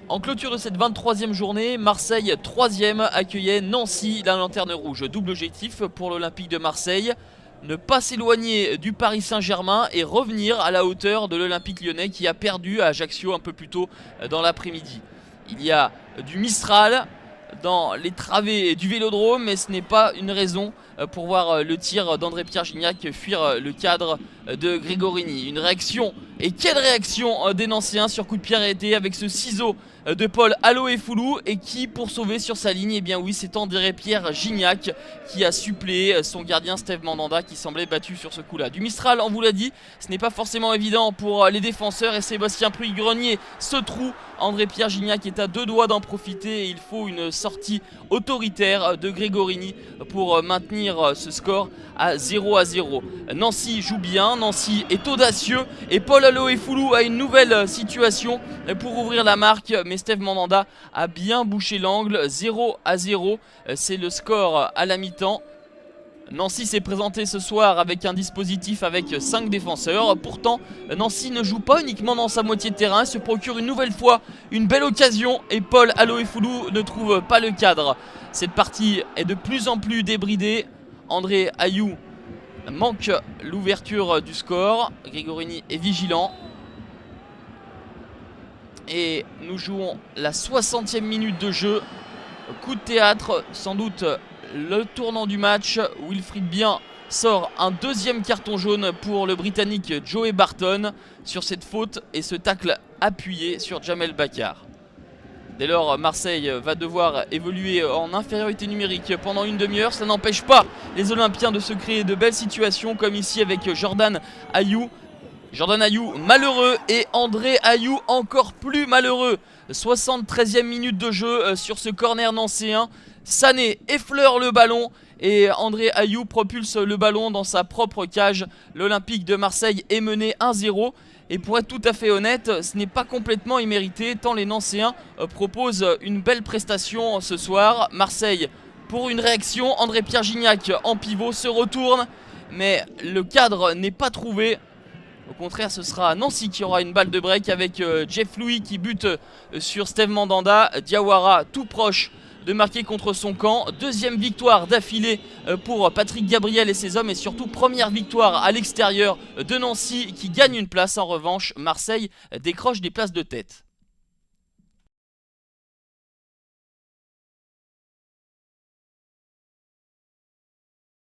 En clôture de cette 23e journée, Marseille 3e accueillait Nancy, la lanterne rouge. Double objectif pour l'Olympique de Marseille, ne pas s'éloigner du Paris Saint-Germain et revenir à la hauteur de l'Olympique lyonnais qui a perdu à Ajaccio un peu plus tôt dans l'après-midi. Il y a du Mistral dans les travées du Vélodrome, mais ce n'est pas une raison pour voir le tir d'André-Pierre Gignac fuir le cadre de Gregorini. Une réaction, et quelle réaction des Nancéens sur coup de pied arrêté avec ce ciseau de Paul Aloefulu, et qui, pour sauver sur sa ligne, eh bien oui, c'est André-Pierre Gignac qui a suppléé son gardien Steve Mandanda qui semblait battu sur ce coup-là. Du Mistral, on vous l'a dit, ce n'est pas forcément évident pour les défenseurs, et Sébastien Puy-Grenier ce trou. André-Pierre Gignac est à deux doigts d'en profiter et il faut une sortie autoritaire de Gregorini pour maintenir ce score à 0-0. Nancy joue bien, Nancy est audacieux et Paul Aloefulu a une nouvelle situation pour ouvrir la marque, mais Steve Mandanda a bien bouché l'angle. 0-0, c'est le score à la mi-temps. Nancy s'est présenté ce soir avec un dispositif avec 5 défenseurs. Pourtant, Nancy ne joue pas uniquement dans sa moitié de terrain, se procure une nouvelle fois une belle occasion et Paul Aloefulu ne trouve pas le cadre. Cette partie est de plus en plus débridée. André Ayew manque l'ouverture du score. Gregorini est vigilant. Et nous jouons la 60e minute de jeu. Coup de théâtre, sans doute le tournant du match. Wilfried Bian sort un deuxième carton jaune pour le Britannique Joey Barton sur cette faute et ce tacle appuyé sur Jamel Bakar. Dès lors, Marseille va devoir évoluer en infériorité numérique pendant une demi-heure. Ça n'empêche pas les Olympiens de se créer de belles situations comme ici avec Jordan Ayew. Jordan Ayew malheureux et André Ayew encore plus malheureux. 73e minute de jeu sur ce corner nancéen. Sané effleure le ballon et André Ayew propulse le ballon dans sa propre cage. L'Olympique de Marseille est mené 1-0. Et pour être tout à fait honnête, ce n'est pas complètement immérité tant les Nancéens proposent une belle prestation ce soir. Marseille pour une réaction, André-Pierre Gignac en pivot se retourne, mais le cadre n'est pas trouvé. Au contraire, ce sera Nancy qui aura une balle de break avec Jeff Louis qui bute sur Steve Mandanda. Diawara tout proche de marquer contre son camp. Deuxième victoire d'affilée pour Patrick Gabriel et ses hommes, et surtout première victoire à l'extérieur de Nancy qui gagne une place. En revanche, Marseille décroche des places de tête.